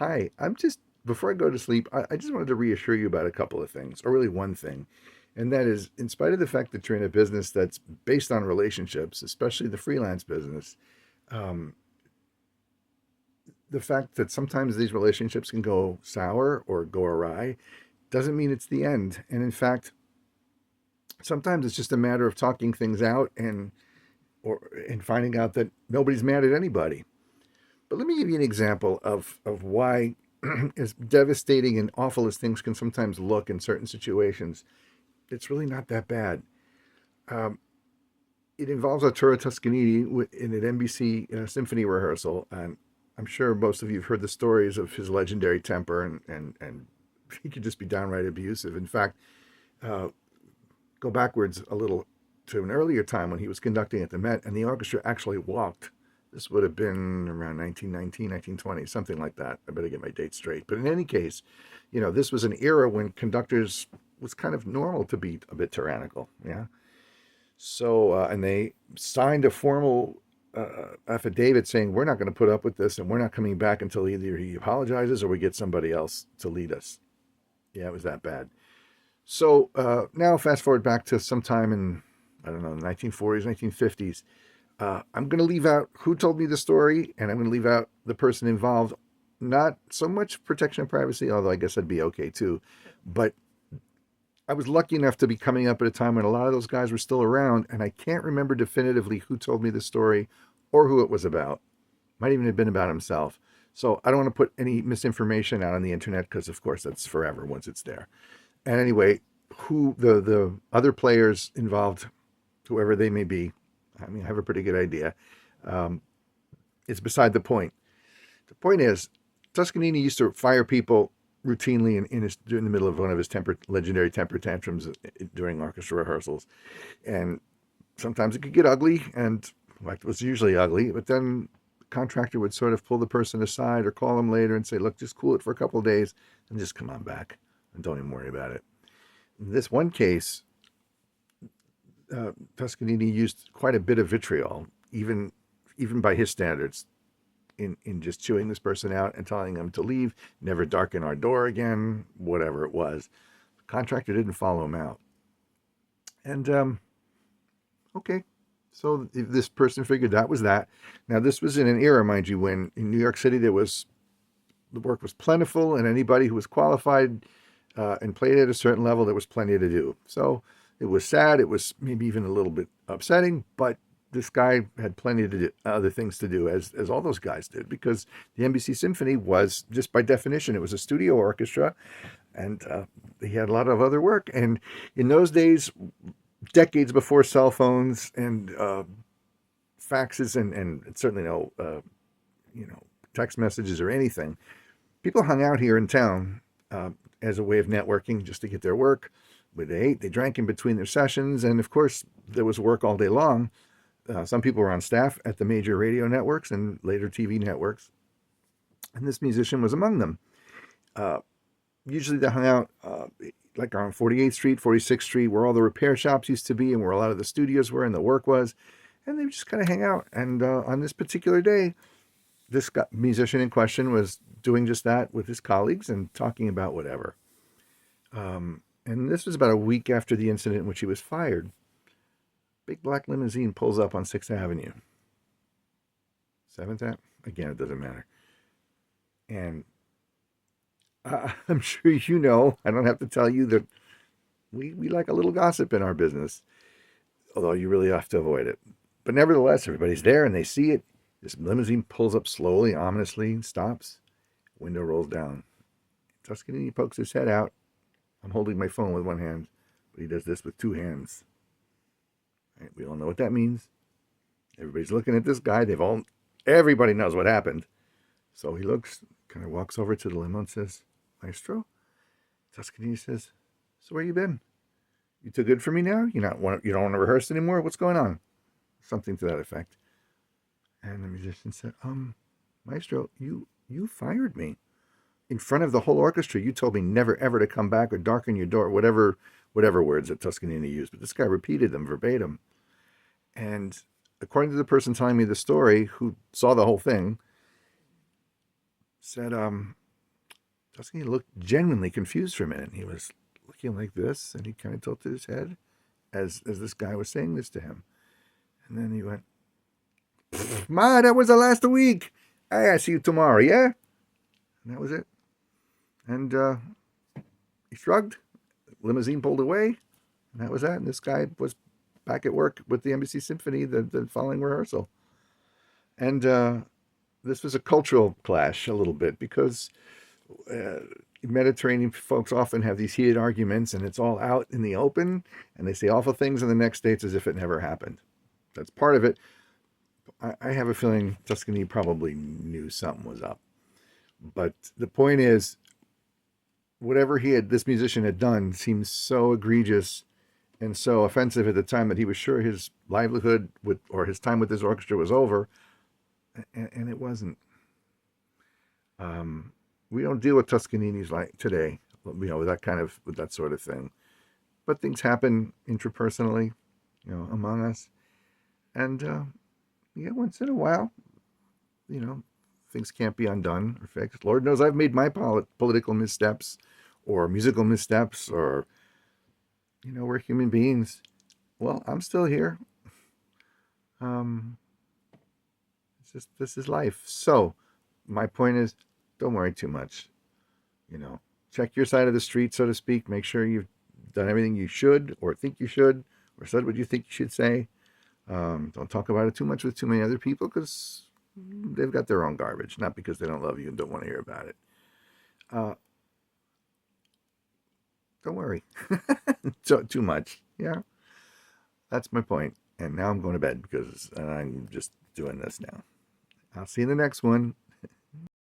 Hi, before I go to sleep, I just wanted to reassure you about a couple of things, or really one thing. And that is, in spite of the fact that you're in a business that's based on relationships, especially the freelance business, um, the fact that sometimes these relationships can go sour or go awry doesn't mean it's the end. And in fact, sometimes it's just a matter of talking things out and finding out that nobody's mad at anybody. But let me give you an example of why, as devastating and awful as things can sometimes look in certain situations, it's really not that bad. Um, it involves Arturo Toscanini in an NBC symphony rehearsal, and I'm sure most of you have heard the stories of his legendary temper, and he could just be downright abusive. In fact, uh, go backwards a little to an earlier time when he was conducting at the Met, and the orchestra actually walked. This would have been around 1919, 1920, something like that. I better get my dates straight. But in any case, this was an era when conductors was kind of normal to be a bit tyrannical. Yeah. So, and they signed a formal affidavit saying, we're not going to put up with this and we're not coming back until either he apologizes or we get somebody else to lead us. Yeah, it was that bad. So now, fast forward back to sometime in, I don't know, the 1940s, 1950s. I'm going to leave out who told me the story, and I'm going to leave out the person involved. Not so much protection of privacy, although I guess that'd be okay too. But I was lucky enough to be coming up at a time when a lot of those guys were still around, and I can't remember definitively who told me the story or who it was about. Might even have been about himself. So I don't want to put any misinformation out on the internet because, of course, that's forever once it's there. And anyway, who the other players involved, whoever they may be, I mean, I have a pretty good idea. Um, it's beside the point. The point is, Toscanini used to fire people routinely during the middle of one of his legendary temper tantrums during orchestra rehearsals. And sometimes it could get ugly, and like it was usually ugly, but then the contractor would sort of pull the person aside or call them later and say, look, just cool it for a couple of days and just come on back and don't even worry about it. In this one case, Toscanini used quite a bit of vitriol, even by his standards, in just chewing this person out and telling them to leave, never darken our door again, whatever it was. The contractor didn't follow him out. And okay, so this person figured that was that. Now this was in an era, mind you, when in New York City the work was plentiful, and anybody who was qualified and played at a certain level, there was plenty to do. So it was sad. It was maybe even a little bit upsetting, but this guy had plenty to do, other things to do, as all those guys did, because the NBC Symphony was, just by definition, it was a studio orchestra, and he had a lot of other work. And in those days, decades before cell phones and faxes and certainly no text messages or anything, people hung out here in town as a way of networking, just to get their work. They ate, they drank in between their sessions, and of course there was work all day long. Some people were on staff at the major radio networks and later TV networks, and this musician was among them. Uh, Usually they hung out like on 48th Street, 46th Street, where all the repair shops used to be and where a lot of the studios were and the work was, and they would just kind of hang out. And on this particular day, this musician in question was doing just that with his colleagues and talking about whatever. And this was about a week after the incident in which he was fired. Big black limousine pulls up on 6th Avenue. 7th Ave? Again, it doesn't matter. And I'm sure you know, I don't have to tell you that we like a little gossip in our business, although you really have to avoid it. But nevertheless, everybody's there and they see it. This limousine pulls up slowly, ominously, stops. Window rolls down. Toscanini pokes his head out. I'm holding my phone with one hand, but he does this with two hands. Right, we all know what that means. Everybody's looking at this guy. Everybody knows what happened. So he looks, kind of walks over to the limo and says, Maestro? Toscanini says, so where you been? You too good for me now? You don't want to rehearse anymore? What's going on? Something to that effect. And the musician said, Maestro, you fired me. In front of the whole orchestra, you told me never ever to come back or darken your door, whatever words that Toscanini used. But this guy repeated them verbatim. And according to the person telling me the story, who saw the whole thing, said, Tuscany looked genuinely confused for a minute. He was looking like this, and he kind of tilted his head as this guy was saying this to him. And then he went, Ma, that was the last of the week. I see you tomorrow, yeah? And that was it. And he shrugged. Limousine pulled away. And that was that. And this guy was back at work with the Embassy Symphony the following rehearsal. And this was a cultural clash a little bit because Mediterranean folks often have these heated arguments and it's all out in the open and they say awful things in the next day as if it never happened. That's part of it. I have a feeling Tuscany probably knew something was up. But the point is, whatever this musician had done seems so egregious and so offensive at the time that he was sure his livelihood or his time with his orchestra was over, and it wasn't. We don't deal with Toscaninis like today, with that sort of thing. But things happen intrapersonally, among us, and once in a while, things can't be undone or fixed. Lord knows I've made my political missteps or musical missteps, or we're human beings. Well, I'm still here. This is life. So my point is, don't worry too much. Check your side of the street, so to speak. Make sure you've done everything you should or think you should or said what you think you should say. Don't talk about it too much with too many other people because they've got their own garbage, not because they don't love you and don't want to hear about it. Don't worry too much. Yeah, that's my point. And now I'm going to bed because I'm just doing this now. I'll see you in the next one.